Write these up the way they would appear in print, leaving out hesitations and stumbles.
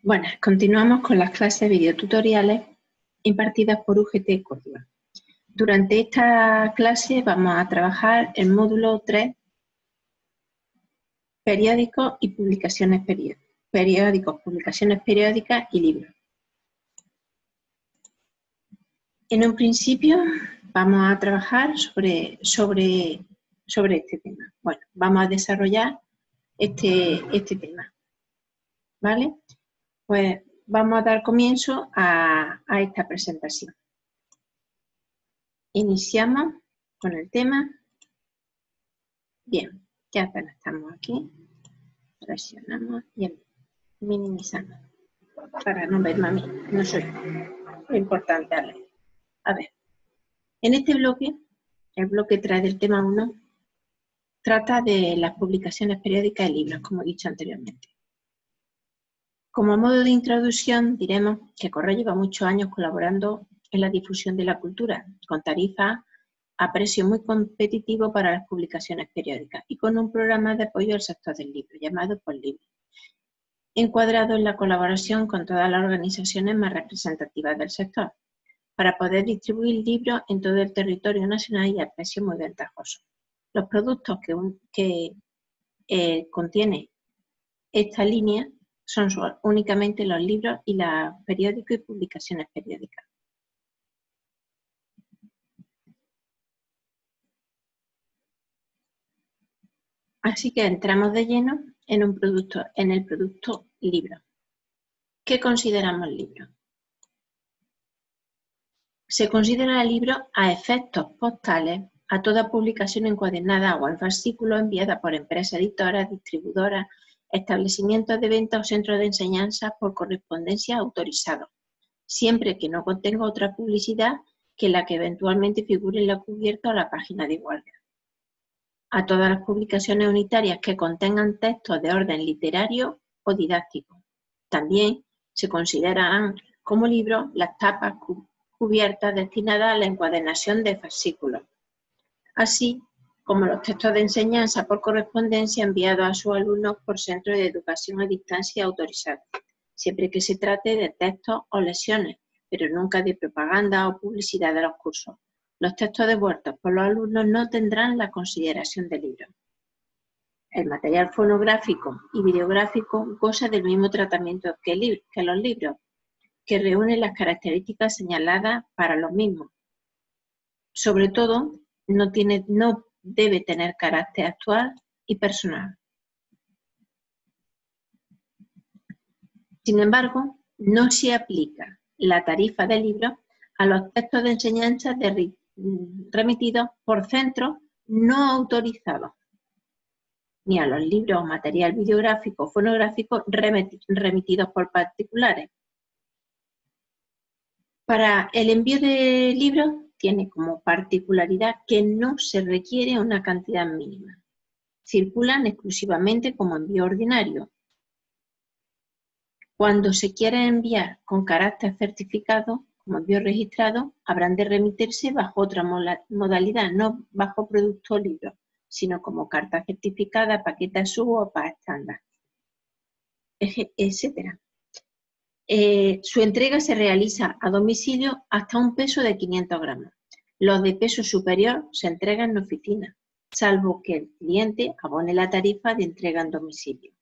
Bueno, continuamos con las clases videotutoriales impartidas por UGT Córdoba. Durante esta clase vamos a trabajar el módulo 3, periódicos y publicaciones periódicos, publicaciones periódicas y libros. En un principio vamos a trabajar sobre este tema. Bueno, vamos a desarrollar este tema, ¿vale? Pues vamos a dar comienzo a esta presentación. Iniciamos con el tema. Bien, ya apenas estamos aquí. Presionamos y minimizamos para no verme a mí. No soy lo importante. A ver, en este bloque, el bloque 3 del tema 1, trata de las publicaciones periódicas de libros, como he dicho anteriormente. Como modo de introducción, diremos que Correo lleva muchos años colaborando en la difusión de la cultura, con tarifas a precio muy competitivo para las publicaciones periódicas y con un programa de apoyo al sector del libro, llamado PosLibro, encuadrado en la colaboración con todas las organizaciones más representativas del sector, para poder distribuir libros en todo el territorio nacional y a precios muy ventajosos. Los productos que contiene esta línea son únicamente los libros y los periódicos y publicaciones periódicas. Así que entramos de lleno en el producto libro. ¿Qué consideramos libro? Se considera libro a efectos postales a toda publicación encuadernada o en fascículo enviada por empresas editoras, distribuidoras, establecimientos de venta o centros de enseñanza por correspondencia autorizados, siempre que no contenga otra publicidad que la que eventualmente figure en la cubierta o la página de igualdad. A todas las publicaciones unitarias que contengan textos de orden literario o didáctico. También se considerarán como libros las tapas cubiertas destinadas a la encuadernación de fascículos, así como los textos de enseñanza por correspondencia enviados a sus alumnos por centros de educación a distancia autorizados, siempre que se trate de textos o lecciones, pero nunca de propaganda o publicidad de los cursos. Los textos devueltos por los alumnos no tendrán la consideración de libro. El material fonográfico y videográfico goza del mismo tratamiento que los libros, que reúnen las características señaladas para los mismos. Sobre todo, no debe tener carácter actual y personal. Sin embargo, no se aplica la tarifa del libro a los textos de enseñanza remitidos por centros no autorizados, ni a los libros o material videográfico o fonográfico remitidos por particulares. Para el envío de libros tiene como particularidad que no se requiere una cantidad mínima. Circulan exclusivamente como envío ordinario. Cuando se quiere enviar con carácter certificado, como envío registrado, habrán de remitirse bajo otra modalidad, no bajo producto o libro, sino como carta certificada, paquete azul o PAS estándar, etc. Su entrega se realiza a domicilio hasta un peso de 500 gramos. Los de peso superior se entregan en oficina, salvo que el cliente abone la tarifa de entrega en domicilio.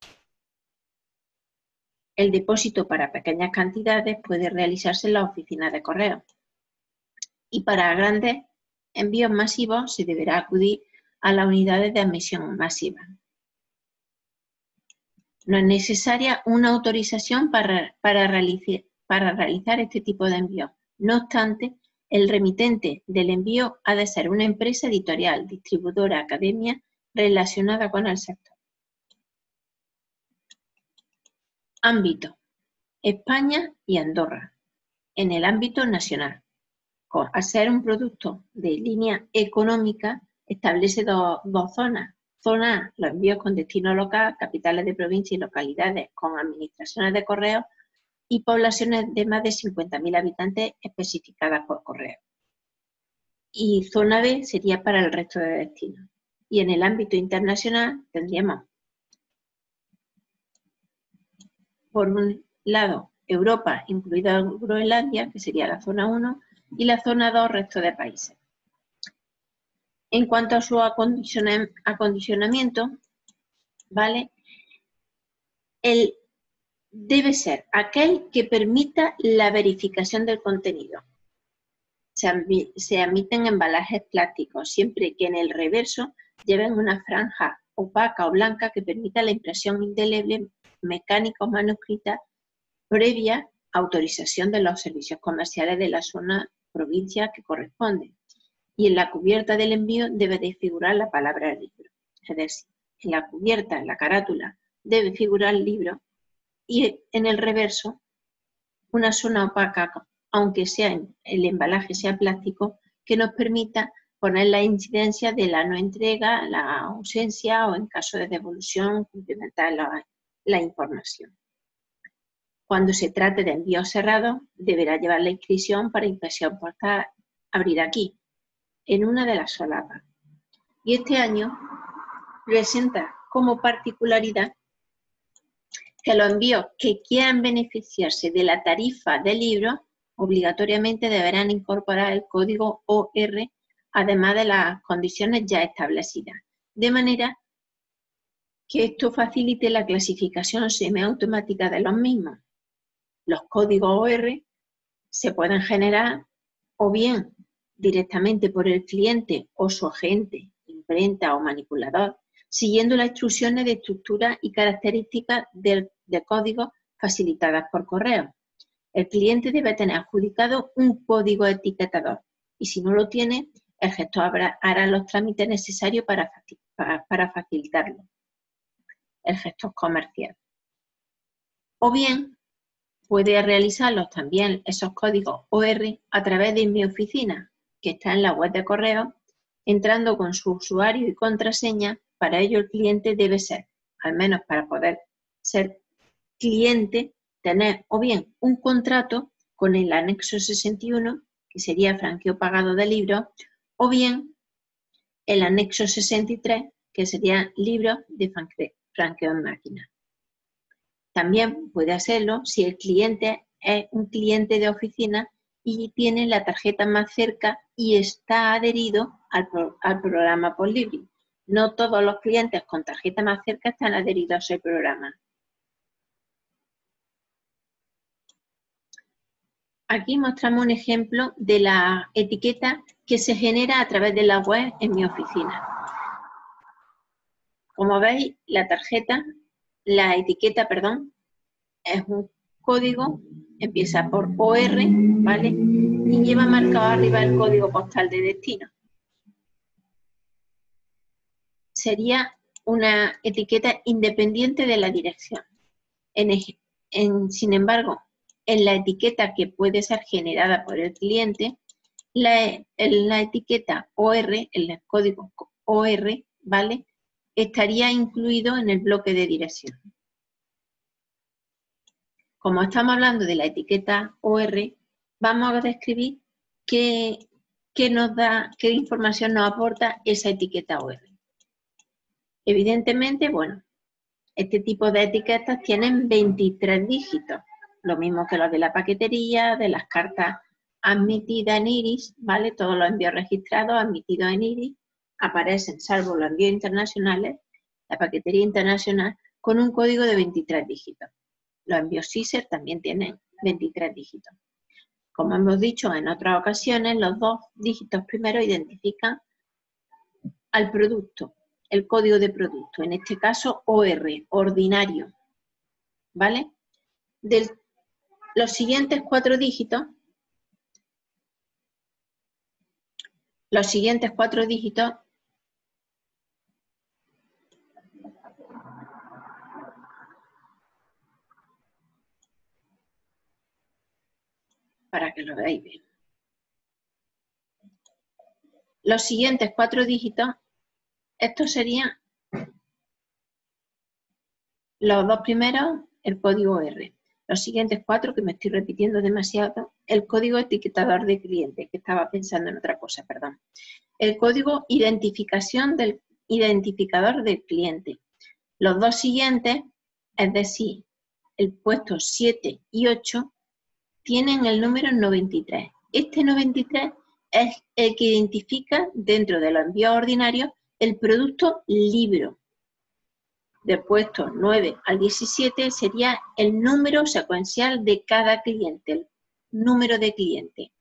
El depósito para pequeñas cantidades puede realizarse en las oficinas de correo. Y para grandes envíos masivos se deberá acudir a las unidades de admisión masiva. No es necesaria una autorización para realizar este tipo de envíos. No obstante, el remitente del envío ha de ser una empresa editorial, distribuidora, academia relacionada con el sector. Ámbito: España y Andorra. En el ámbito nacional, al ser un producto de línea económica, establece dos zonas. Zona A, los envíos con destino local, capitales de provincia y localidades con administraciones de correo y poblaciones de más de 50.000 habitantes especificadas por correo. Y zona B sería para el resto de destinos. Y en el ámbito internacional tendríamos, por un lado Europa, incluida Groenlandia, que sería la zona 1, y la zona 2, resto de países. En cuanto a su acondicionamiento, ¿vale? Debe ser aquel que permita la verificación del contenido. Se admiten embalajes plásticos, siempre que en el reverso lleven una franja opaca o blanca que permita la impresión indeleble mecánica o manuscrita previa autorización de los servicios comerciales de la zona provincia que corresponde. Y en la cubierta del envío debe de figurar la palabra libro. Es decir, en la cubierta, en la carátula, debe figurar el libro y en el reverso una zona opaca, aunque el embalaje sea plástico, que nos permita poner la incidencia de la no entrega, la ausencia o en caso de devolución, complementar la información. Cuando se trate de envío cerrado, deberá llevar la inscripción para impresión postal abrir aquí, en una de las solapas. Y este año presenta como particularidad que los envíos que quieran beneficiarse de la tarifa del libro obligatoriamente deberán incorporar el código OR, además de las condiciones ya establecidas, de manera que esto facilite la clasificación semiautomática de los mismos. Los códigos OR se pueden generar o bien directamente por el cliente o su agente, imprenta o manipulador, siguiendo las instrucciones de estructura y características de código facilitadas por correo. El cliente debe tener adjudicado un código etiquetador y si no lo tiene, el gestor hará los trámites necesarios para facilitarlo. El gestor comercial. O bien, puede realizarlos también esos códigos OR a través de mi oficina, que está en la web de correo, entrando con su usuario y contraseña. Para ello el cliente debe ser, al menos para poder ser cliente, tener o bien un contrato con el anexo 61, que sería franqueo pagado de libros, o bien el anexo 63, que sería libros de franqueo en máquina. También puede hacerlo si el cliente es un cliente de oficina y tiene la tarjeta más cerca y está adherido al programa Polibri. No todos los clientes con tarjeta más cerca están adheridos al programa. Aquí mostramos un ejemplo de la etiqueta que se genera a través de la web en mi oficina. Como veis, la etiqueta, es un código, empieza por OR, ¿vale? Y lleva marcado arriba el código postal de destino. Sería una etiqueta independiente de la dirección. Sin embargo, en la etiqueta que puede ser generada por el cliente, la etiqueta OR, el código OR, ¿vale? Estaría incluido en el bloque de dirección. Como estamos hablando de la etiqueta OR, vamos a describir qué información nos aporta esa etiqueta OR. Evidentemente, bueno, este tipo de etiquetas tienen 23 dígitos, lo mismo que los de la paquetería, de las cartas admitidas en IRIS, ¿vale? Todos los envíos registrados admitidos en IRIS aparecen, salvo los envíos internacionales, la paquetería internacional, con un código de 23 dígitos. Los envíos CISER también tienen 23 dígitos. Como hemos dicho en otras ocasiones, los 2 dígitos primeros identifican al producto, el código de producto, en este caso OR, ordinario, ¿vale? Los siguientes 4 dígitos, para que lo veáis bien. Los siguientes 4 dígitos, estos serían los 2 primeros, el código OR. Los siguientes 4, que me estoy repitiendo demasiado, el código etiquetador de cliente, que estaba pensando en otra cosa, perdón. El código identificación del identificador del cliente. Los 2 siguientes, es decir, el puesto 7 y 8, tienen el número 93. Este 93 es el que identifica dentro de los envíos ordinarios el producto libro. Del puesto 9 al 17 sería el número secuencial de cada cliente, el número de cliente.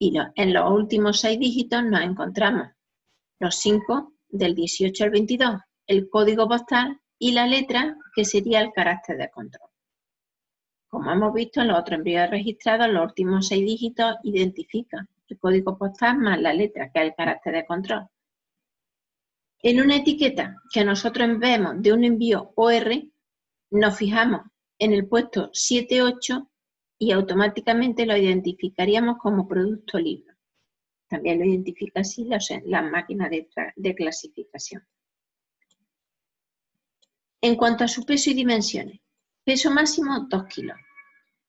Y en los últimos 6 dígitos nos encontramos los 5 del 18 al 22, el código postal y la letra, que sería el carácter de control. Como hemos visto en los otros envíos registrados, los últimos 6 dígitos identifican el código postal más la letra, que es el carácter de control. En una etiqueta que nosotros vemos de un envío OR, nos fijamos en el puesto 7-8 y automáticamente lo identificaríamos como producto libro. También lo identifica así las máquinas de clasificación. En cuanto a su peso y dimensiones, peso máximo 2 kilos.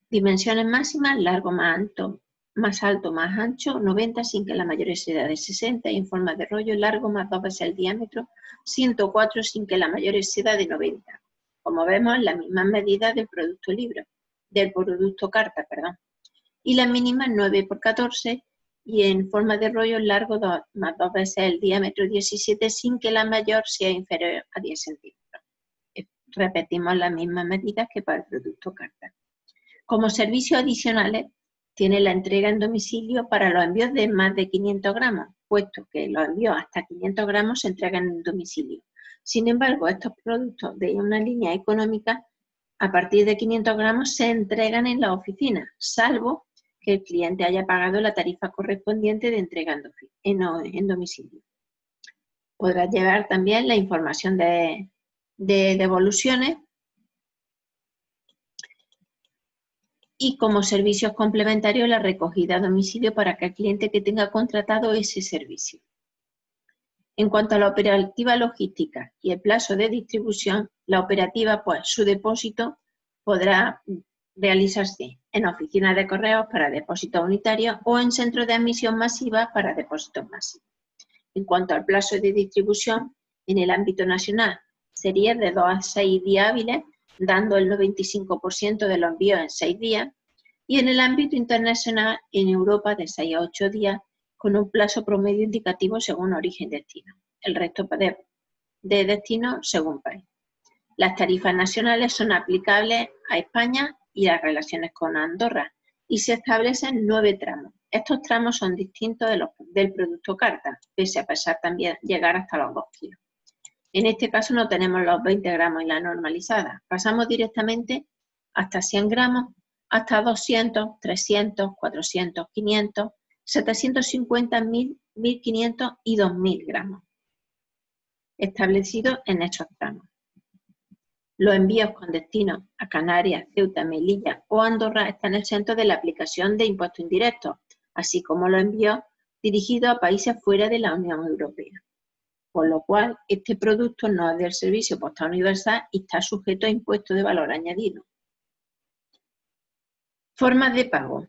Dimensiones máximas, largo más alto más ancho, 90 sin que la mayor exceda de 60 y en forma de rollo, largo más 2 veces el diámetro, 104 sin que la mayor exceda de 90. Como vemos, las mismas medidas del producto libro, del producto carta, perdón. Y la mínima 9 por 14 y en forma de rollo, largo más 2 veces el diámetro, 17 sin que la mayor sea inferior a 10 centímetros. Repetimos las mismas medidas que para el producto carta. Como servicios adicionales, tiene la entrega en domicilio para los envíos de más de 500 gramos, puesto que los envíos hasta 500 gramos se entregan en domicilio. Sin embargo, estos productos de una línea económica, a partir de 500 gramos, se entregan en la oficina, salvo que el cliente haya pagado la tarifa correspondiente de entrega en domicilio. Podrá llevar también la información de devoluciones y como servicios complementarios la recogida a domicilio para aquel cliente que tenga contratado ese servicio. En cuanto a la operativa logística y el plazo de distribución, la operativa, pues su depósito podrá realizarse en oficinas de correos para depósitos unitarios o en centros de admisión masiva para depósitos masivos. En cuanto al plazo de distribución, en el ámbito nacional sería de 2 a 6 días hábiles, dando el 95% de los envíos en 6 días, y en el ámbito internacional, en Europa, de 6 a 8 días, con un plazo promedio indicativo según origen y destino. El resto de destino según país. Las tarifas nacionales son aplicables a España y las relaciones con Andorra, y se establecen 9 tramos. Estos tramos son distintos del producto carta, pese a pesar también llegar hasta los 2 kilos. En este caso no tenemos los 20 gramos y la normalizada. Pasamos directamente hasta 100 gramos, hasta 200, 300, 400, 500, 750, 1000, 1500 y 2000 gramos, establecidos en estos tramos. Los envíos con destino a Canarias, Ceuta, Melilla o Andorra están exentos de la aplicación de impuestos indirectos, así como los envíos dirigidos a países fuera de la Unión Europea. Por lo cual, este producto no es del Servicio Postal Universal y está sujeto a impuesto de valor añadido. Formas de pago.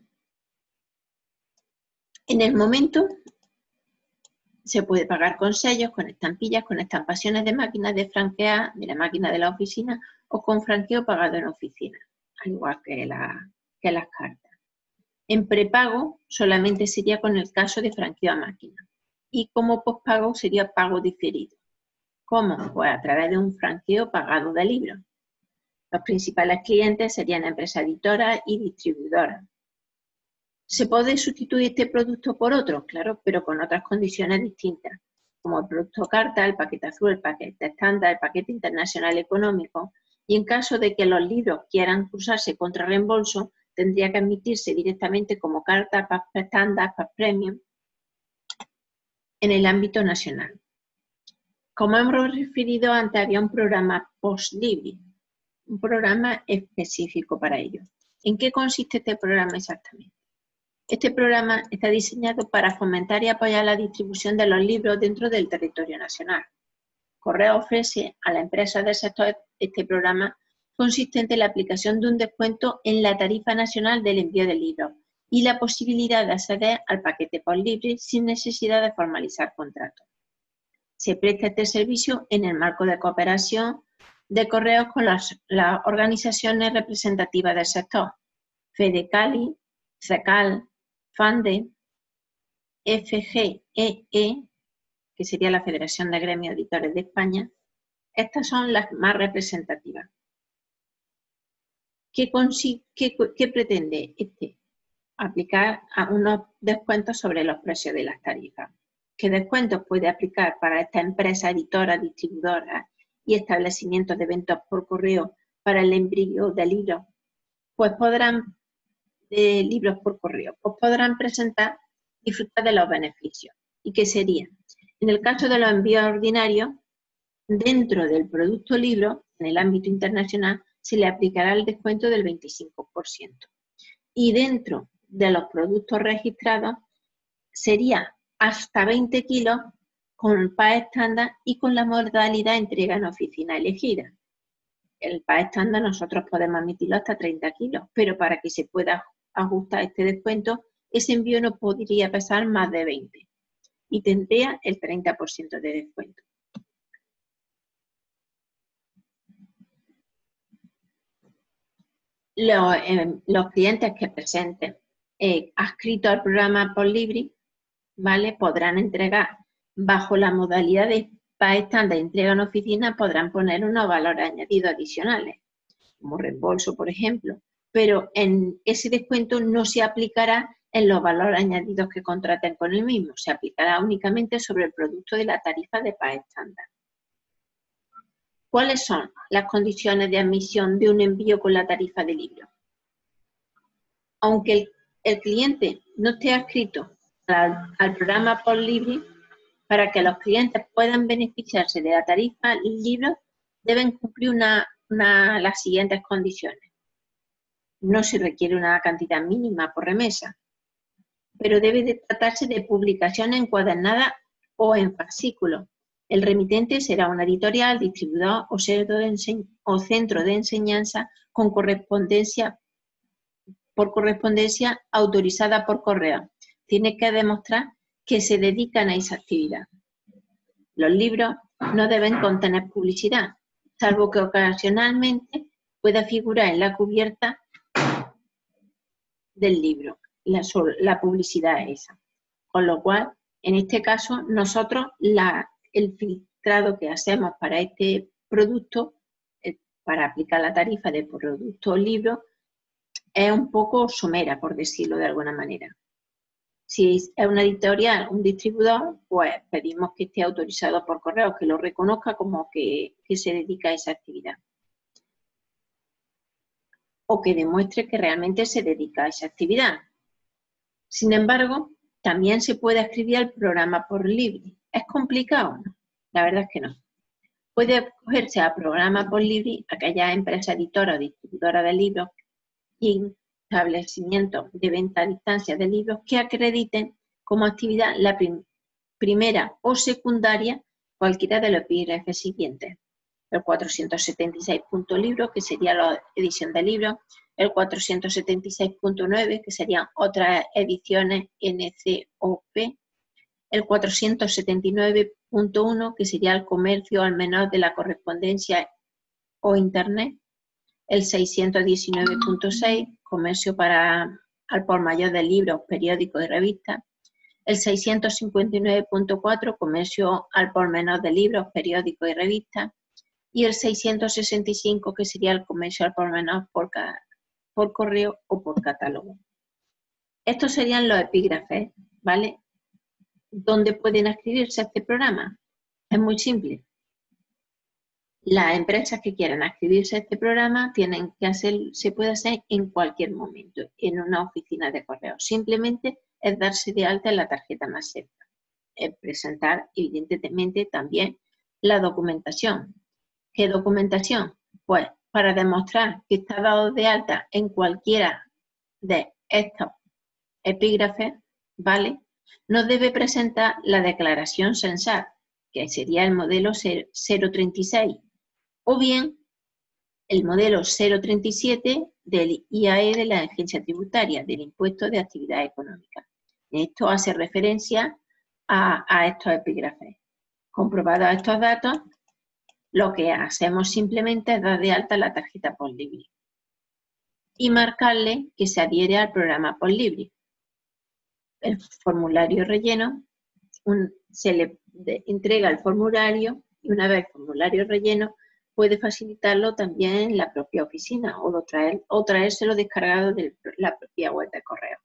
En el momento se puede pagar con sellos, con estampillas, con estampaciones de máquinas de franquear, de la máquina de la oficina o con franqueo pagado en oficina, al igual que las cartas. En prepago solamente sería con el caso de franqueo a máquina. Y como pospago sería pago diferido. ¿Cómo? Pues a través de un franqueo pagado de libros. Los principales clientes serían empresas editoras y distribuidoras. ¿Se puede sustituir este producto por otro? Claro, pero con otras condiciones distintas, como el producto carta, el paquete azul, el paquete estándar, el paquete internacional económico. Y en caso de que los libros quieran cruzarse contra reembolso, tendría que admitirse directamente como carta, pack estándar, pack premium, en el ámbito nacional. Como hemos referido antes, había un programa post-libre, un programa específico para ello. ¿En qué consiste este programa exactamente? Este programa está diseñado para fomentar y apoyar la distribución de los libros dentro del territorio nacional. Correo ofrece a las empresas del sector este programa consistente en la aplicación de un descuento en la tarifa nacional del envío de libros y la posibilidad de acceder al paquete post-libre sin necesidad de formalizar contratos. Se presta este servicio en el marco de cooperación de correos con las organizaciones representativas del sector: FEDECALI, CECAL, FANDE, FGEE, que sería la Federación de Gremios Editores de España. Estas son las más representativas. ¿Qué pretende aplicar a unos descuentos sobre los precios de las tarifas? ¿Qué descuentos puede aplicar para esta empresa editora, distribuidora y establecimientos de ventas por correo para el envío de libros? Pues podrán disfrutar de los beneficios. ¿Y qué sería? En el caso de los envíos ordinarios, dentro del producto libro, en el ámbito internacional, se le aplicará el descuento del 25%. Y dentro de los productos registrados, sería hasta 20 kilos con el PAE estándar y con la modalidad entrega en oficina elegida. El PAE estándar nosotros podemos emitirlo hasta 30 kilos, pero para que se pueda ajustar este descuento, ese envío no podría pesar más de 20 y tendría el 30% de descuento. Los clientes que presenten adscritos al programa PostLibri, ¿vale?, podrán entregar bajo la modalidad de PAE estándar de entrega en oficina, podrán poner unos valores añadidos adicionales, como reembolso, por ejemplo, pero en ese descuento no se aplicará en los valores añadidos que contraten con el mismo, se aplicará únicamente sobre el producto de la tarifa de PAE estándar. ¿Cuáles son las condiciones de admisión de un envío con la tarifa de libro? Aunque el cliente no esté adscrito al programa PostLibri, para que los clientes puedan beneficiarse de la tarifa libro, deben cumplir las siguientes condiciones. No se requiere una cantidad mínima por remesa, pero debe de tratarse de publicación encuadernada o en fascículo. El remitente será una editorial, distribuidor o centro de enseñanza con correspondencia autorizada por correo. Tiene que demostrar que se dedican a esa actividad. Los libros no deben contener publicidad, salvo que ocasionalmente pueda figurar en la cubierta del libro la publicidad esa. Con lo cual, en este caso, nosotros el filtrado que hacemos para este producto, para aplicar la tarifa de producto libro, es un poco somera, por decirlo de alguna manera. Si es una editorial, un distribuidor, pues pedimos que esté autorizado por correo, que lo reconozca como que se dedica a esa actividad. O que demuestre que realmente se dedica a esa actividad. Sin embargo, también se puede adscribir al programa PostLibri. ¿Es complicado? No, la verdad es que no. Puede acogerse al programa PostLibri aquellas empresas editoras o distribuidoras de libros y establecimientos de venta a distancia de libros que acrediten como actividad la primera o secundaria cualquiera de los epígrafes siguientes. El 476.libro, que sería la edición de libros, el 476.9, que serían otras ediciones NCOP, el 479.1, que sería el comercio al menor de la correspondencia o internet, el 619.6, comercio al por mayor de libros, periódicos y revistas, el 659.4, comercio al por menor de libros, periódicos y revistas, y el 665, que sería el comercio al por menor por correo o por catálogo. Estos serían los epígrafes, ¿vale? ¿Dónde pueden adscribirse a este programa? Es muy simple. Las empresas que quieran adscribirse a este programa se puede hacer en cualquier momento, en una oficina de correo. Simplemente es darse de alta en la tarjeta más cerca. Presentar, evidentemente, también la documentación. ¿Qué documentación? Pues para demostrar que está dado de alta en cualquiera de estos epígrafes, ¿vale? No debe presentar la declaración censal, que sería el modelo 036, o bien el modelo 037 del IAE de la Agencia Tributaria, del Impuesto de Actividad Económica. Esto hace referencia a estos epígrafes. Comprobados estos datos, Lo que hacemos simplemente es dar de alta la tarjeta PostLibri y marcarle que se adhiere al programa PostLibri. El formulario relleno, se le entrega el formulario y una vez el formulario relleno puede facilitarlo también en la propia oficina o traérselo descargado de la propia web de correo.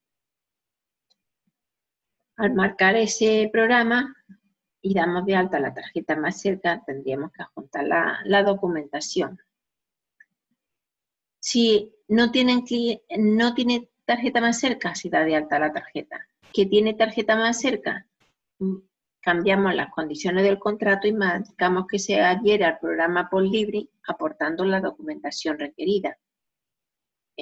Al marcar ese programa y damos de alta la tarjeta más cerca, tendríamos que adjuntar la documentación. Si no tiene tarjeta más cerca, se da de alta la tarjeta. ¿Que tiene tarjeta más cerca? Cambiamos las condiciones del contrato y marcamos que se adhiere al programa PostLibri aportando la documentación requerida.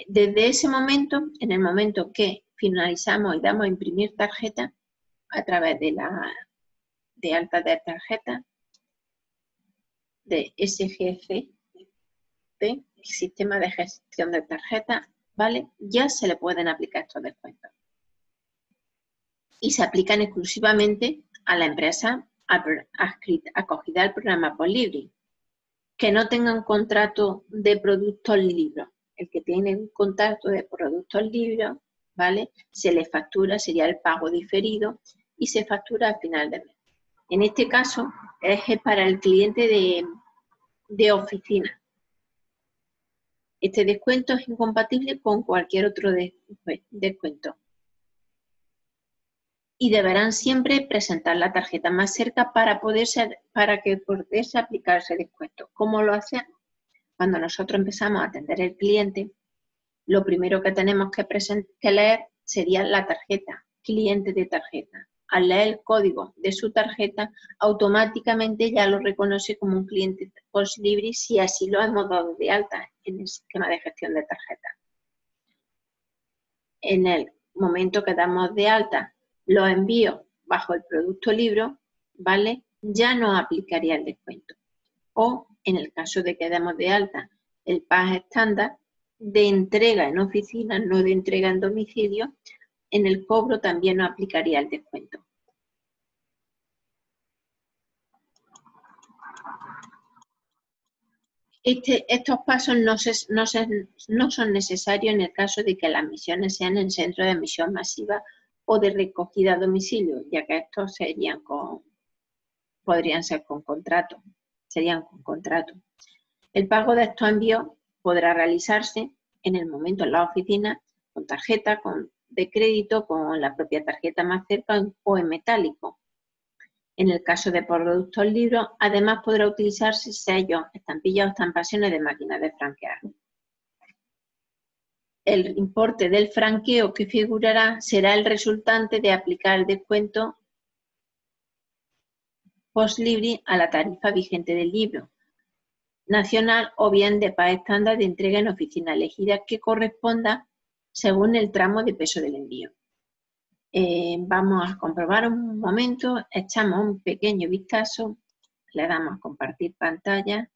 Desde ese momento, en el momento que finalizamos y damos a imprimir tarjeta a través de alta de tarjeta de SGF, el sistema de gestión de tarjetas, ¿vale? Ya se le pueden aplicar estos descuentos. Y se aplican exclusivamente a la empresa acogida al programa PostLibri. Que no tenga un contrato de productos libros. El que tiene un contrato de productos libros, ¿vale? Se le factura, sería el pago diferido, y se factura al final del mes. En este caso, es para el cliente de oficina. Este descuento es incompatible con cualquier otro descuento. Y deberán siempre presentar la tarjeta más cerca para que pudiese aplicarse descuento. ¿Cómo lo hacemos? Cuando nosotros empezamos a atender al cliente, lo primero que tenemos que leer sería la tarjeta, cliente de tarjeta. Al leer el código de su tarjeta, automáticamente ya lo reconoce como un cliente PostLibri si así lo hemos dado de alta en el sistema de gestión de tarjetas. En el momento que damos de alta los envíos bajo el producto libro, ¿vale? Ya no aplicaría el descuento. O en el caso de que demos de alta el pack estándar de entrega en oficina, no de entrega en domicilio, en el cobro también no aplicaría el descuento. Estos pasos no son necesarios en el caso de que las misiones sean en centro de emisión masiva o de recogida a domicilio, ya que estos podrían ser con contrato, serían con contrato. El pago de estos envíos podrá realizarse en el momento en la oficina con tarjeta de crédito, con la propia tarjeta más cerca o en metálico. En el caso de productos libros, además podrá utilizarse sellos, estampillas o estampaciones de máquinas de franquear. El importe del franqueo que figurará será el resultante de aplicar el descuento PostLibri a la tarifa vigente del libro nacional o bien de pack estándar de entrega en oficina elegida que corresponda según el tramo de peso del envío. Vamos a comprobar un momento, echamos un pequeño vistazo, le damos a compartir pantalla.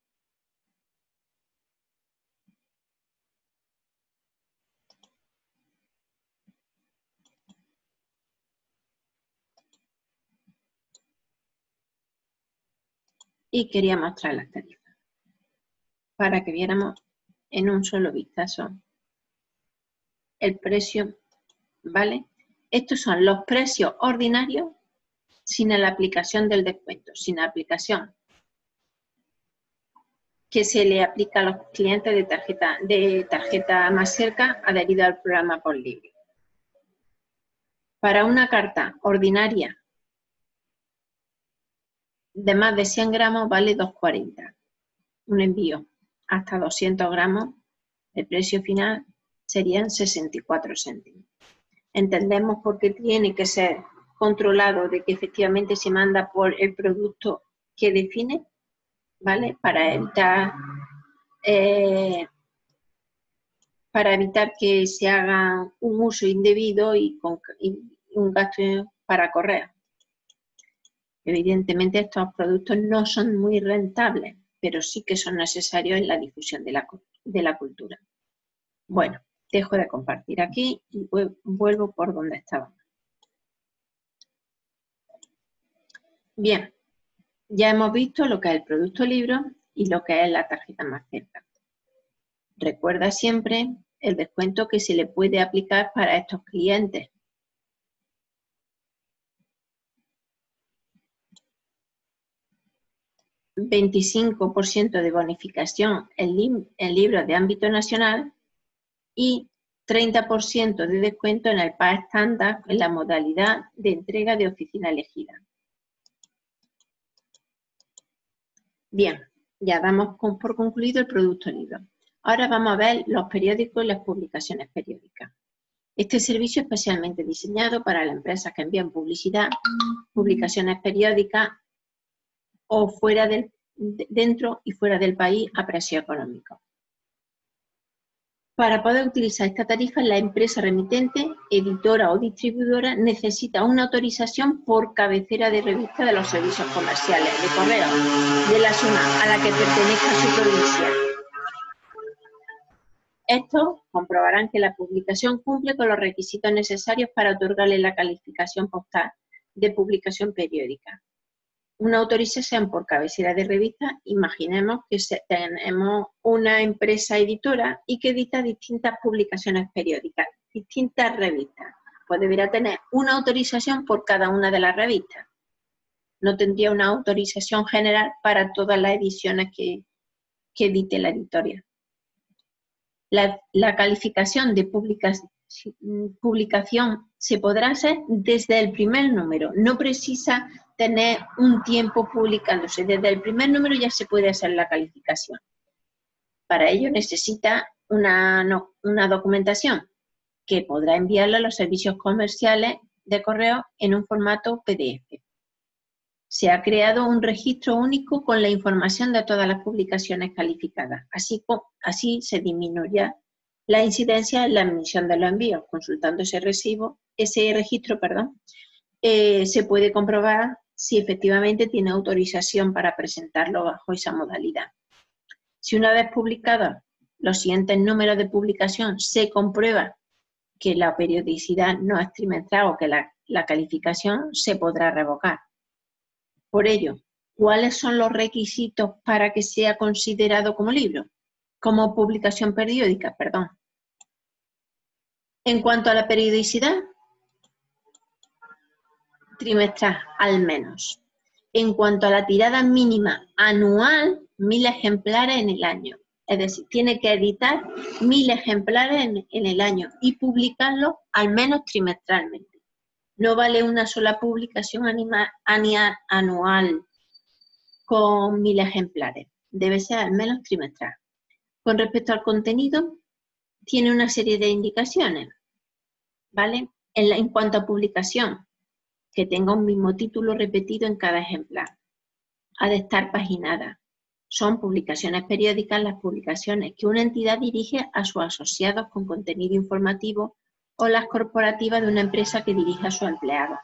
Y quería mostrar las tarifas para que viéramos en un solo vistazo el precio, ¿vale? Estos son los precios ordinarios sin la aplicación del descuento, sin la aplicación que se le aplica a los clientes de tarjeta más cerca adherida al programa PostLibri. Para una carta ordinaria de más de 100 gramos vale 2,40. Un envío hasta 200 gramos, el precio final serían 64 céntimos. Entendemos por qué tiene que ser controlado de que efectivamente se manda por el producto que define, ¿vale? Para evitar que se haga un uso indebido y un gasto para correo. Evidentemente estos productos no son muy rentables, pero sí que son necesarios en la difusión de la cultura. Bueno, dejo de compartir aquí y vuelvo por donde estaba. Bien, ya hemos visto lo que es el producto libro y lo que es la tarjeta más cerca. Recuerda siempre el descuento que se le puede aplicar para estos clientes. $25% de bonificación en libros de ámbito nacional y 30% de descuento en el pack estándar en la modalidad de entrega de oficina elegida. Bien, ya damos por concluido el producto libro. Ahora vamos a ver los periódicos y las publicaciones periódicas. Este servicio es especialmente diseñado para las empresas que envían publicidad, publicaciones periódicas o dentro y fuera del país a precio económico. Para poder utilizar esta tarifa, la empresa remitente, editora o distribuidora necesita una autorización por cabecera de revista de los servicios comerciales de correo de la zona a la que pertenezca su provincia. Estos comprobarán que la publicación cumple con los requisitos necesarios para otorgarle la calificación postal de publicación periódica. Una autorización por cabecera de revista, imaginemos que tenemos una empresa editora y que edita distintas publicaciones periódicas, distintas revistas. Pues deberá tener una autorización por cada una de las revistas. No tendría una autorización general para todas las ediciones que edite la editorial. La calificación de publicación se podrá hacer desde el primer número, no precisa tener un tiempo publicándose, desde el primer número ya se puede hacer la calificación. Para ello necesita una documentación que podrá enviarla a los servicios comerciales de correo en un formato PDF. Se ha creado un registro único con la información de todas las publicaciones calificadas. Así se disminuirá la incidencia en la emisión de los envíos. Consultando ese registro, se puede comprobar si efectivamente tiene autorización para presentarlo bajo esa modalidad. Si una vez publicados los siguientes números de publicación se comprueba que la periodicidad no es trimestral o que la calificación se podrá revocar. Por ello, ¿cuáles son los requisitos para que sea considerado como libro? Como publicación periódica, perdón. En cuanto a la periodicidad, trimestral al menos. En cuanto a la tirada mínima anual, 1000 ejemplares en el año. Es decir, tiene que editar 1000 ejemplares en el año y publicarlo al menos trimestralmente. No vale una sola publicación anual con 1000 ejemplares. Debe ser al menos trimestral. Con respecto al contenido, tiene una serie de indicaciones, ¿vale? En cuanto a publicación, que tenga un mismo título repetido en cada ejemplar. Ha de estar paginada. Son publicaciones periódicas las publicaciones que una entidad dirige a sus asociados con contenido informativo o las corporativas de una empresa que dirige a sus empleados.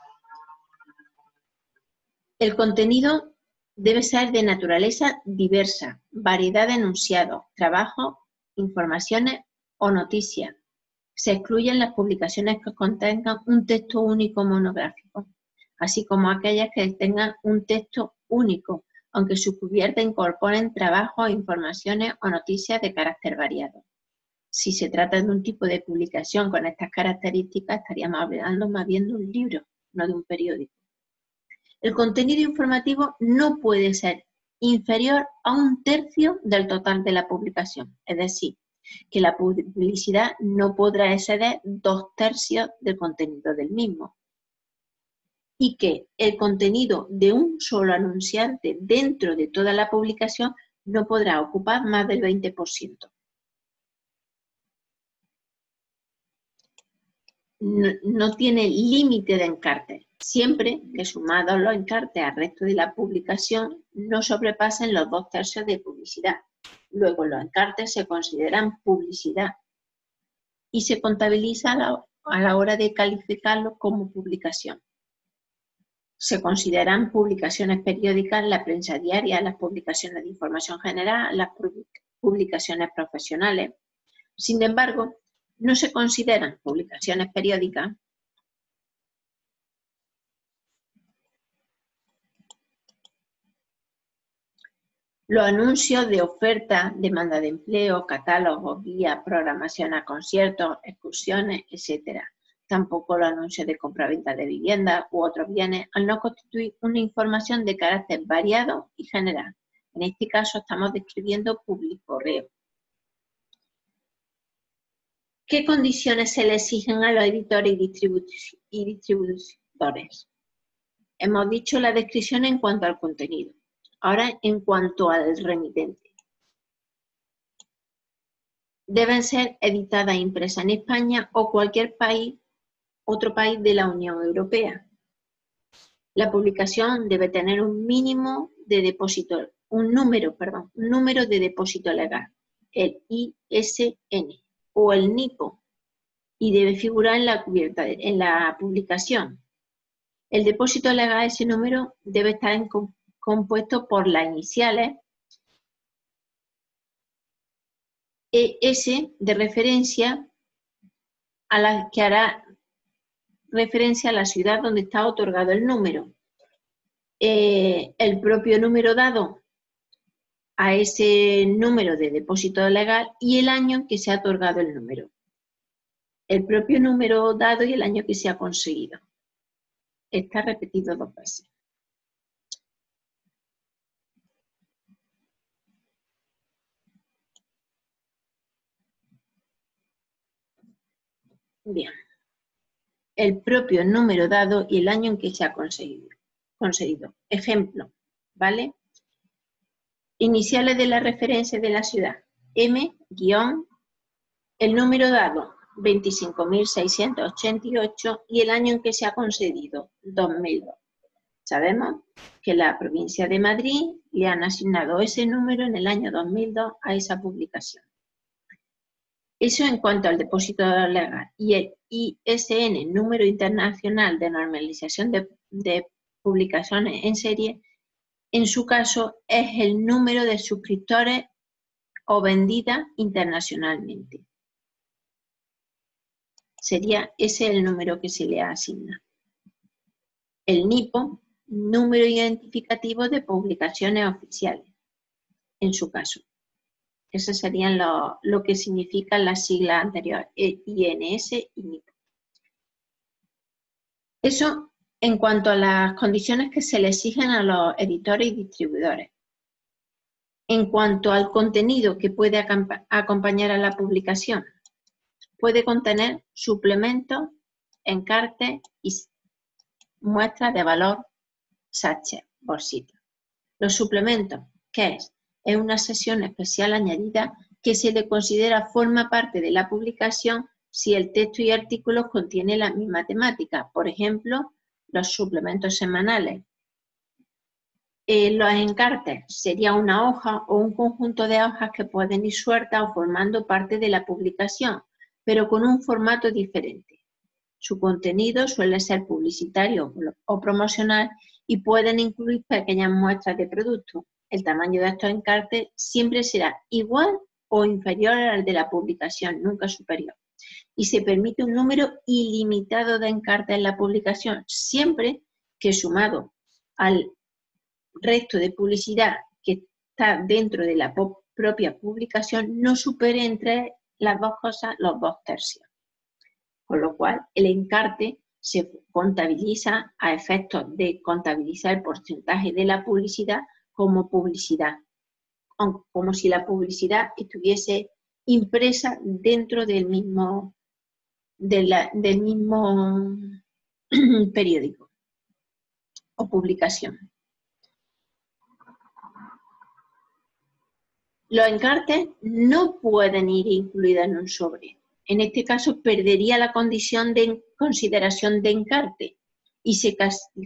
El contenido debe ser de naturaleza diversa, variedad de enunciados, trabajos, informaciones o noticias. Se excluyen las publicaciones que contengan un texto único monográfico, así como aquellas que tengan un texto único, aunque sus cubiertas incorporen trabajos, informaciones o noticias de carácter variado. Si se trata de un tipo de publicación con estas características, estaríamos hablando más bien de un libro, no de un periódico. El contenido informativo no puede ser inferior a 1/3 del total de la publicación, es decir, que la publicidad no podrá exceder 2/3 del contenido del mismo. Y que el contenido de un solo anunciante dentro de toda la publicación no podrá ocupar más del 20%. No tiene límite de encartes, siempre que sumados los encartes al resto de la publicación no sobrepasen los 2/3 de publicidad. Luego los encartes se consideran publicidad y se contabiliza a la hora de calificarlo como publicación. Se consideran publicaciones periódicas la prensa diaria, las publicaciones de información general, las publicaciones profesionales. Sin embargo, no se consideran publicaciones periódicas Los anuncios de oferta, demanda de empleo, catálogos, guías, programación a conciertos, excursiones, etc. Tampoco los anuncios de compra-venta de viviendas u otros bienes, al no constituir una información de carácter variado y general. En este caso estamos describiendo publicorreo. ¿Qué condiciones se le exigen a los editores y distribuidores? Hemos dicho la descripción en cuanto al contenido. Ahora, en cuanto al remitente. Deben ser editadas e impresas en España o cualquier país, otro país de la Unión Europea. La publicación debe tener un mínimo de depósito, un número de depósito legal, el ISN o el NIPO, y debe figurar en la publicación. El depósito legal, ese número, debe estar compuesto por las iniciales ES de referencia a la que hará referencia a la ciudad donde está otorgado el número. El propio número dado a ese número de depósito legal y el año en que se ha otorgado el número. El propio número dado y el año que se ha conseguido. Está repetido 2 veces. Bien. El propio número dado y el año en que se ha conseguido. Ejemplo, ¿vale? Iniciales de la referencia de la ciudad. M- el número dado, 25.688, y el año en que se ha concedido, 2002. Sabemos que la provincia de Madrid le han asignado ese número en el año 2002 a esa publicación. Eso en cuanto al depósito legal. Y el ISN, número internacional de normalización de publicaciones en serie, en su caso es el número de suscriptores o vendidas internacionalmente. Sería ese el número que se le asigna. El NIPO, número identificativo de publicaciones oficiales, en su caso. Esas serían lo que significan las siglas anteriores, INS y NIPO. Eso en cuanto a las condiciones que se le exigen a los editores y distribuidores. En cuanto al contenido que puede acompañar a la publicación, puede contener suplementos, encartes y muestras de valor, sachet, bolsita. Los suplementos, ¿qué es? Es una sesión especial añadida que se le considera forma parte de la publicación si el texto y artículos contienen la misma temática. Por ejemplo, los suplementos semanales. Los encartes sería una hoja o un conjunto de hojas que pueden ir sueltas o formando parte de la publicación, pero con un formato diferente. Su contenido suele ser publicitario o promocional y pueden incluir pequeñas muestras de productos. El tamaño de estos encartes siempre será igual o inferior al de la publicación, nunca superior. Y se permite un número ilimitado de encartes en la publicación, siempre que sumado al resto de publicidad que está dentro de la propia publicación no supere entre las dos cosas los 2/3. Con lo cual, el encarte se contabiliza a efectos de contabilizar el porcentaje de la publicidad como publicidad, como si la publicidad estuviese impresa dentro del mismo periódico o publicación. Los encartes no pueden ir incluidos en un sobre. En este caso, perdería la condición de consideración de encarte y se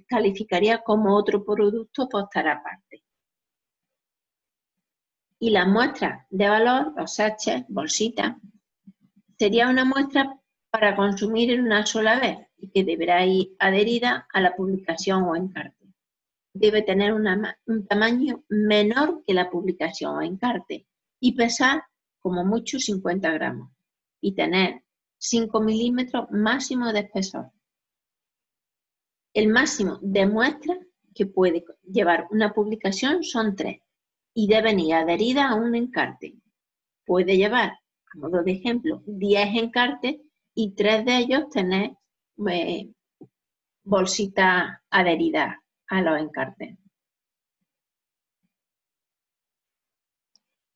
calificaría como otro producto postal aparte. Y la muestra de valor, los sachets, bolsitas, sería una muestra para consumir en una sola vez y que deberá ir adherida a la publicación o encarte. Debe tener un tamaño menor que la publicación o encarte y pesar como mucho 50 gramos y tener 5 milímetros máximo de espesor. El máximo de muestras que puede llevar una publicación son 3 y deben ir adheridas a un encarte. Puede llevar, a modo de ejemplo, 10 encartes y 3 de ellos tener bolsitas adheridas a los encartes.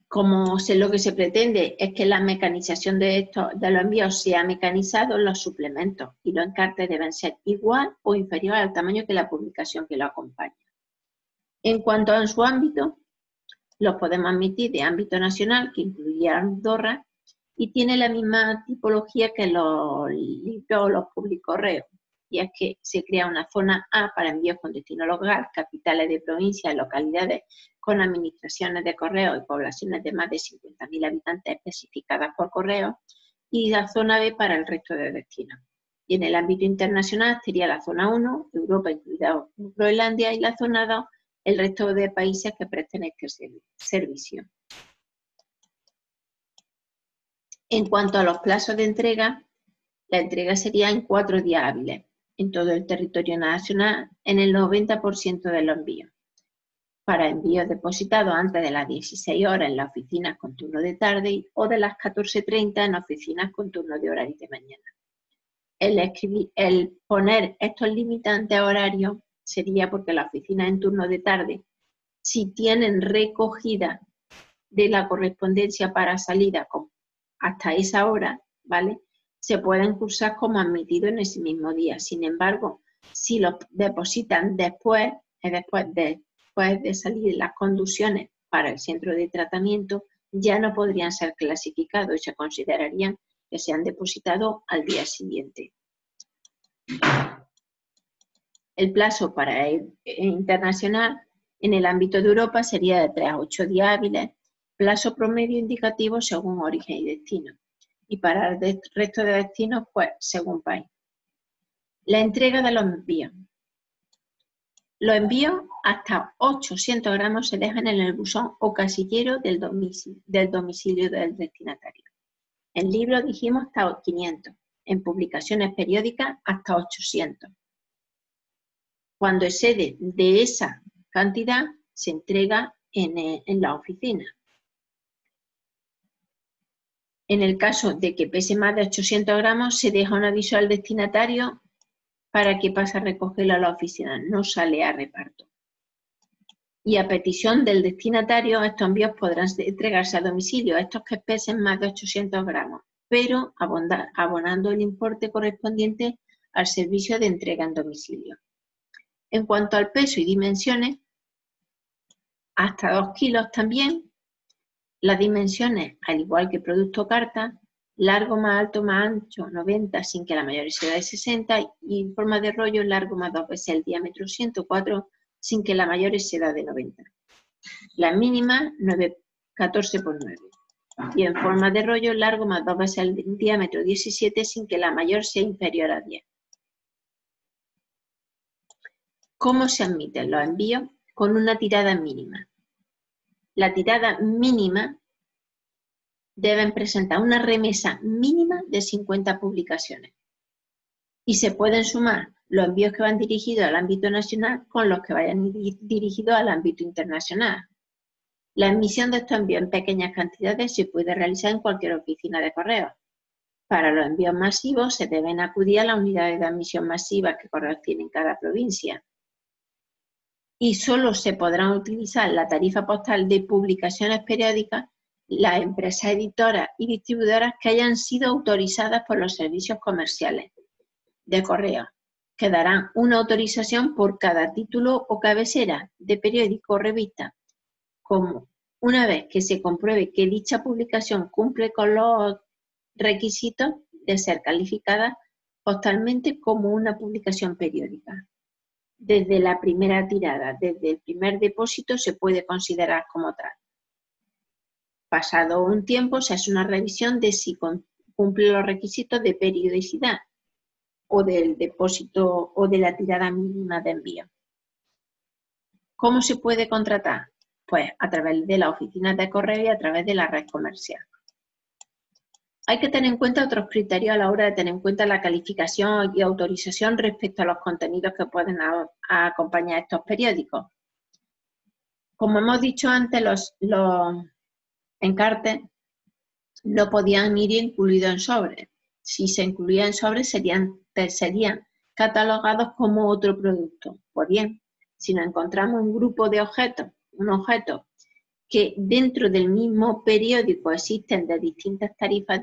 Como lo que se pretende es que la mecanización de los envíos sea mecanizado, los suplementos y los encartes deben ser igual o inferior al tamaño que la publicación que lo acompaña. En cuanto a su ámbito, los podemos admitir de ámbito nacional, que incluye Andorra, y tiene la misma tipología que los libros o los publicorreos, y es que se crea una zona A para envíos con destino local, capitales de provincias, localidades con administraciones de correo y poblaciones de más de 50.000 habitantes especificadas por correo, y la zona B para el resto de destinos. Y en el ámbito internacional sería la zona 1, Europa incluida Groenlandia, y la zona 2, el resto de países que presten este servicio. En cuanto a los plazos de entrega, la entrega sería en 4 días hábiles en todo el territorio nacional en el 90% de los envíos. Para envíos depositados antes de las 16 horas en las oficinas con turno de tarde o de las 14:30 en oficinas con turno de horario de mañana. El poner estos limitantes horarios sería porque las oficinas en turno de tarde, si tienen recogida de la correspondencia para salida hasta esa hora, ¿vale?, se pueden cursar como admitidos en ese mismo día. Sin embargo, si los depositan después de salir las conducciones para el centro de tratamiento, ya no podrían ser clasificados y se considerarían que se han depositado al día siguiente. El plazo para el internacional en el ámbito de Europa sería de 3 a 8 días hábiles, plazo promedio indicativo según origen y destino. Y para el resto de destinos, pues según país. La entrega de los envíos. Los envíos hasta 800 gramos se dejan en el buzón o casillero del domicilio del destinatario. En libros dijimos hasta 500, en publicaciones periódicas hasta 800. Cuando excede de esa cantidad, se entrega en la oficina. En el caso de que pese más de 800 gramos, se deja un aviso al destinatario para que pase a recogerlo a la oficina, no sale a reparto. Y a petición del destinatario, estos envíos podrán entregarse a domicilio, estos que pesen más de 800 gramos, pero abonando el importe correspondiente al servicio de entrega en domicilio. En cuanto al peso y dimensiones, hasta 2 kilos también. Las dimensiones, al igual que producto carta, largo más alto más ancho 90 sin que la mayor sea de 60 y en forma de rollo largo más 2 veces el diámetro 104 sin que la mayor sea de 90. La mínima 14 por 9 y en forma de rollo largo más 2 veces el diámetro 17 sin que la mayor sea inferior a 10. ¿Cómo se admiten los envíos? Con una tirada mínima. La tirada mínima deben presentar una remesa mínima de 50 publicaciones. Y se pueden sumar los envíos que van dirigidos al ámbito nacional con los que vayan dirigidos al ámbito internacional. La emisión de estos envíos en pequeñas cantidades se puede realizar en cualquier oficina de correos. Para los envíos masivos se deben acudir a las unidades de admisión masiva que correos tiene en cada provincia. Y solo se podrán utilizar la tarifa postal de publicaciones periódicas las empresas editoras y distribuidoras que hayan sido autorizadas por los servicios comerciales de correo, que darán una autorización por cada título o cabecera de periódico o revista, como una vez que se compruebe que dicha publicación cumple con los requisitos de ser calificada postalmente como una publicación periódica. Desde la primera tirada, desde el primer depósito, se puede considerar como tal. Pasado un tiempo, se hace una revisión de si cumple los requisitos de periodicidad o del depósito o de la tirada mínima de envío. ¿Cómo se puede contratar? Pues a través de las oficinas de correo y a través de la red comercial. Hay que tener en cuenta otros criterios a la hora de tener en cuenta la calificación y autorización respecto a los contenidos que pueden acompañar estos periódicos. Como hemos dicho antes, los encartes no podían ir incluidos en sobres. Si se incluían en sobres serían catalogados como otro producto. Pues bien, si nos encontramos un grupo de objetos, un objeto que dentro del mismo periódico existen de distintas tarifas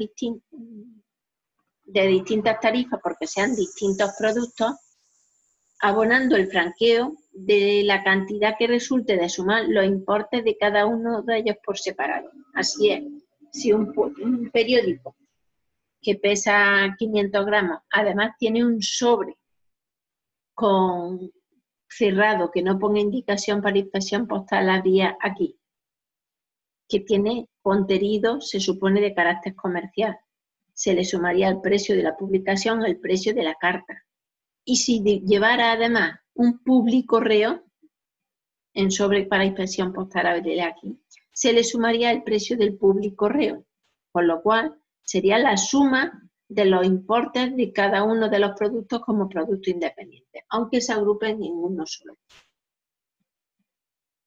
porque sean distintos productos, abonando el franqueo de la cantidad que resulte de sumar los importes de cada uno de ellos por separado. Así es, si un periódico que pesa 500 gramos, además tiene un sobre cerrado que no ponga indicación para inspección postal, habría aquí, que tiene contenido, se supone, de carácter comercial. Se le sumaría al precio de la publicación el precio de la carta. Y si llevara además un publicorreo en sobre para inspección postal, habría aquí, se le sumaría el precio del publicorreo, con lo cual sería la suma de los importes de cada uno de los productos como producto independiente, aunque se agrupen en uno solo.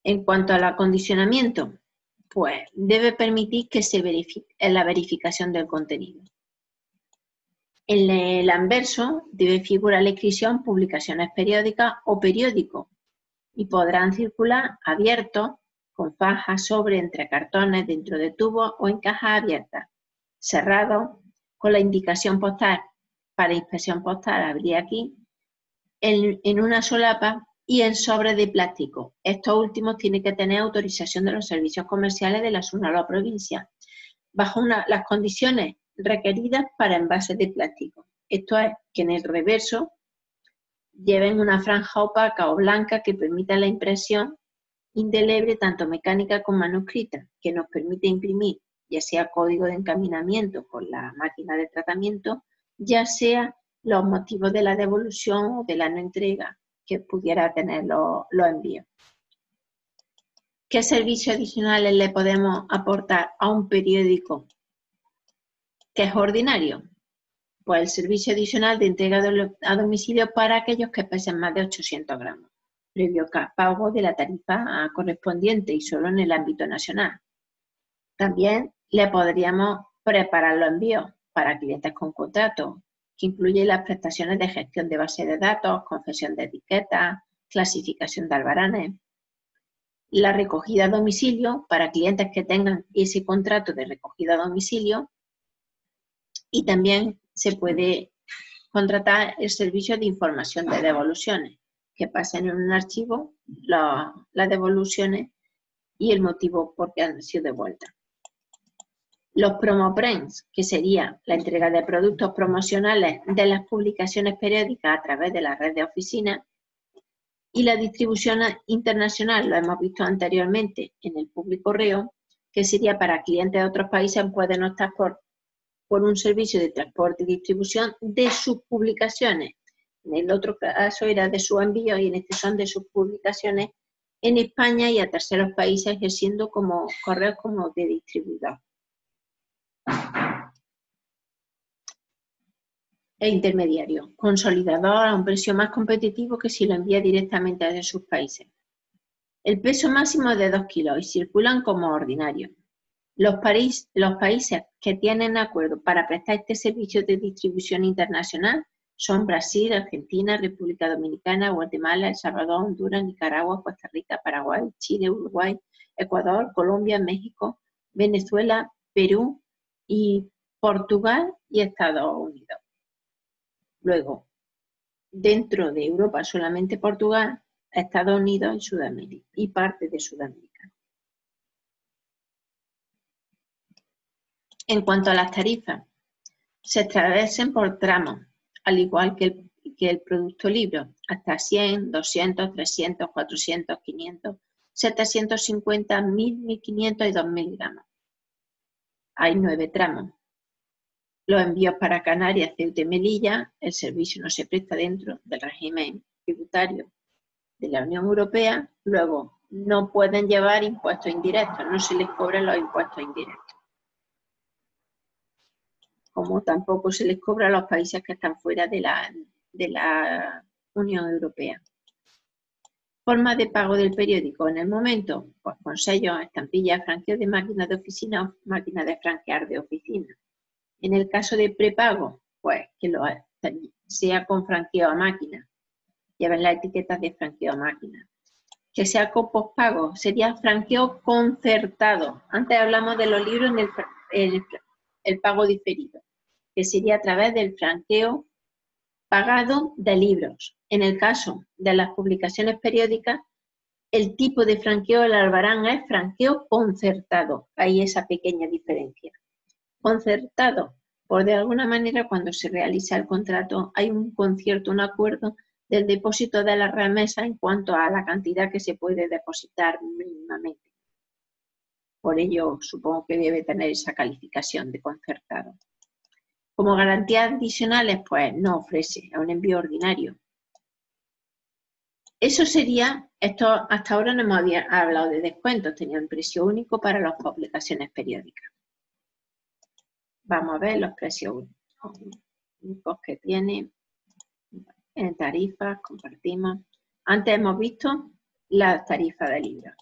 En cuanto al acondicionamiento, pues debe permitir que se verifique la verificación del contenido. En el anverso debe figurar la inscripción publicaciones periódicas o periódico y podrán circular abiertos con fajas sobre entre cartones dentro de tubos o en cajas abiertas, cerrados con la indicación postal para inspección postal, habría aquí, en una solapa y en sobre de plástico. Estos últimos tienen que tener autorización de los servicios comerciales de la zona o la provincia, bajo las condiciones requeridas para envases de plástico. Esto es que en el reverso lleven una franja opaca o blanca que permita la impresión indeleble, tanto mecánica como manuscrita, que nos permite imprimir ya sea código de encaminamiento con la máquina de tratamiento, ya sea los motivos de la devolución o de la no entrega que pudiera tener los envíos. ¿Qué servicios adicionales le podemos aportar a un periódico que es ordinario? Pues el servicio adicional de entrega a domicilio para aquellos que pesen más de 800 gramos, previo pago de la tarifa correspondiente y solo en el ámbito nacional. También le podríamos preparar los envíos para clientes con contrato, que incluye las prestaciones de gestión de base de datos, confección de etiquetas, clasificación de albaranes. La recogida a domicilio para clientes que tengan ese contrato de recogida a domicilio, y también se puede contratar el servicio de información de devoluciones, que pasen en un archivo las devoluciones y el motivo por qué han sido devueltas. Los promoprints, que sería la entrega de productos promocionales de las publicaciones periódicas a través de la red de oficinas, y la distribución internacional, lo hemos visto anteriormente en el publicorreo, que sería para clientes de otros países, pueden optar por un servicio de transporte y distribución de sus publicaciones. En el otro caso era de su envío y en este son de sus publicaciones en España y a terceros países, ejerciendo como correos como de distribuidor e intermediario, consolidador a un precio más competitivo que si lo envía directamente desde sus países. El peso máximo es de 2 kilos y circulan como ordinarios. Los países que tienen acuerdo para prestar este servicio de distribución internacional son Brasil, Argentina, República Dominicana, Guatemala, El Salvador, Honduras, Nicaragua, Costa Rica, Paraguay, Chile, Uruguay, Ecuador, Colombia, México, Venezuela, Perú y Portugal y Estados Unidos. Luego, dentro de Europa solamente Portugal, Estados Unidos y Sudamérica y parte de Sudamérica. En cuanto a las tarifas, se establecen por tramos, al igual que el producto libro, hasta 100, 200, 300, 400, 500, 750, 1000, 1500 y 2000 gramos. Hay 9 tramos. Los envíos para Canarias, Ceuta y Melilla, el servicio no se presta dentro del régimen tributario de la Unión Europea. Luego, no pueden llevar impuestos indirectos, no se les cobran los impuestos indirectos, como tampoco se les cobra a los países que están fuera de la Unión Europea. Forma de pago del periódico en el momento, pues con sellos, estampillas, franqueo de máquinas de oficina o máquinas de franquear de oficina. En el caso de prepago, pues que sea con franqueo a máquina. Lleven las etiquetas de franqueo a máquina. Que sea con pospago, sería franqueo concertado. Antes hablamos de los libros en el pago diferido, que sería a través del franqueo pagado de libros. En el caso de las publicaciones periódicas, el tipo de franqueo, el albarán, es franqueo concertado. Hay esa pequeña diferencia. Concertado, por de alguna manera cuando se realiza el contrato hay un concierto, un acuerdo del depósito de la remesa en cuanto a la cantidad que se puede depositar mínimamente. Por ello, supongo que debe tener esa calificación de concertado. Como garantías adicionales, pues no ofrece, es un envío ordinario. Eso sería, hasta ahora no hemos hablado de descuentos, tenía un precio único para las publicaciones periódicas. Vamos a ver los precios únicos que tiene. En tarifas, compartimos. Antes hemos visto las tarifas de libros.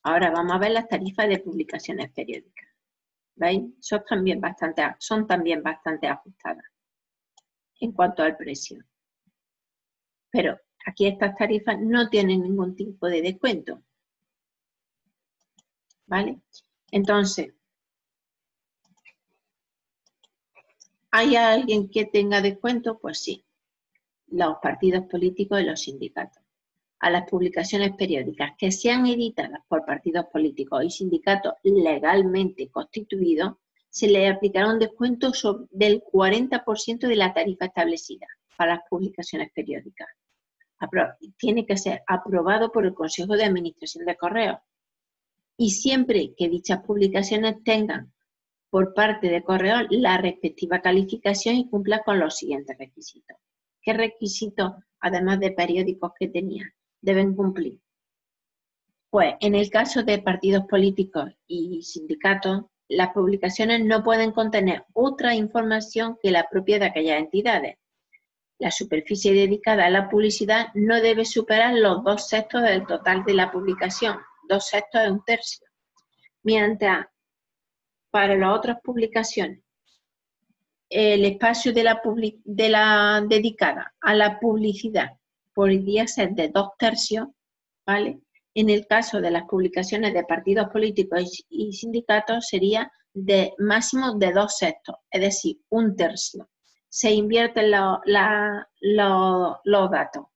Ahora vamos a ver las tarifas de publicaciones periódicas. ¿Veis? Son también bastante ajustadas en cuanto al precio. Pero aquí estas tarifas no tienen ningún tipo de descuento. ¿Vale? Entonces, ¿hay alguien que tenga descuento? Pues sí, los partidos políticos y los sindicatos. A las publicaciones periódicas que sean editadas por partidos políticos y sindicatos legalmente constituidos, se les aplicará un descuento del 40% de la tarifa establecida para las publicaciones periódicas. Tiene que ser aprobado por el Consejo de Administración de Correos. Y siempre que dichas publicaciones tengan por parte de Correos la respectiva calificación y cumpla con los siguientes requisitos. ¿Qué requisitos, además de periódicos que tenían, deben cumplir? Pues en el caso de partidos políticos y sindicatos, las publicaciones no pueden contener otra información que la propia de aquellas entidades. La superficie dedicada a la publicidad no debe superar los 2/6 del total de la publicación. 2/6 es 1/3. Mientras para las otras publicaciones, el espacio de la dedicada a la publicidad podría ser de 2/3, ¿vale? En el caso de las publicaciones de partidos políticos y sindicatos sería de máximo de 2/6, es decir, 1/3. Se invierten los datos.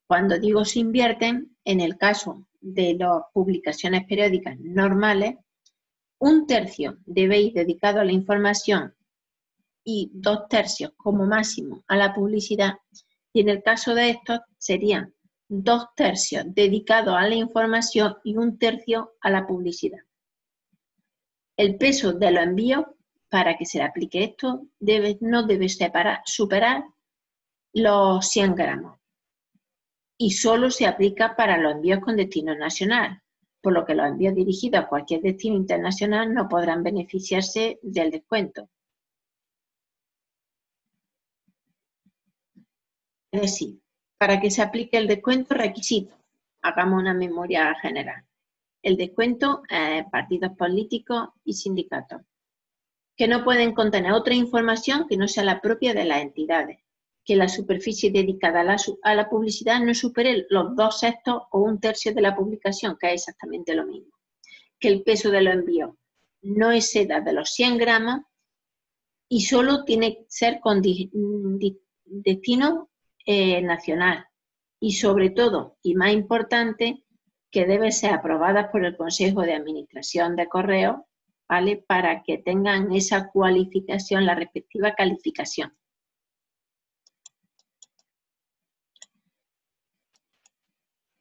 Cuando digo se invierten, en el caso de las publicaciones periódicas normales, 1/3 debéis dedicado a la información y 2/3 como máximo a la publicidad, y en el caso de estos serían 2/3 dedicados a la información y 1/3 a la publicidad. El peso de los envíos, para que se le aplique esto, no debe superar los 100 gramos y solo se aplica para los envíos con destino nacional, por lo que los envíos dirigidos a cualquier destino internacional no podrán beneficiarse del descuento. Es decir, para que se aplique el descuento, requisito. Hagamos una memoria general. El descuento, partidos políticos y sindicatos, que no pueden contener otra información que no sea la propia de las entidades, que la superficie dedicada a la publicidad no supere los 2/6 o 1/3 de la publicación, que es exactamente lo mismo, que el peso de los envíos no exceda de los 100 gramos y solo tiene que ser con destino nacional, y sobre todo, y más importante, que debe ser aprobada por el Consejo de Administración de Correos, ¿vale? Para que tengan esa cualificación, la respectiva calificación.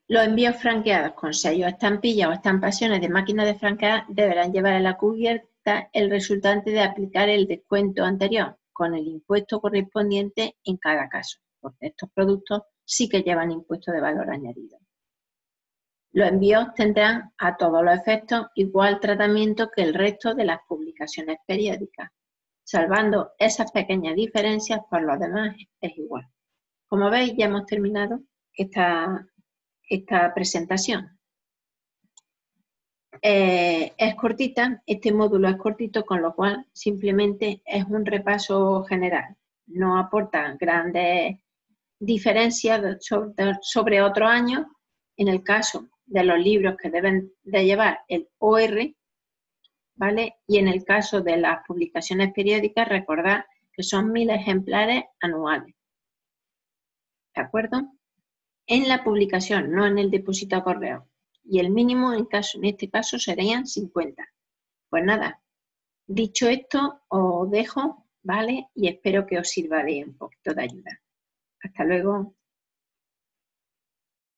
Los envíos franqueados con sellos, estampillas o estampaciones de máquinas de franquear deberán llevar a la cubierta el resultante de aplicar el descuento anterior, con el impuesto correspondiente en cada caso, porque estos productos sí que llevan impuesto de valor añadido. Los envíos tendrán a todos los efectos igual tratamiento que el resto de las publicaciones periódicas, salvando esas pequeñas diferencias, por lo demás es igual. Como veis, ya hemos terminado esta presentación. Es cortita, este módulo es cortito, con lo cual simplemente es un repaso general. No aporta grandes diferencias sobre otros años. En el caso de los libros que deben de llevar el OR, ¿vale? Y en el caso de las publicaciones periódicas, recordad que son 1000 ejemplares anuales. ¿De acuerdo? En la publicación, no en el depósito a correo. Y el mínimo en este caso serían 50. Pues nada, dicho esto, os dejo, ¿vale? Y espero que os sirva de un poquito de ayuda. Hasta luego.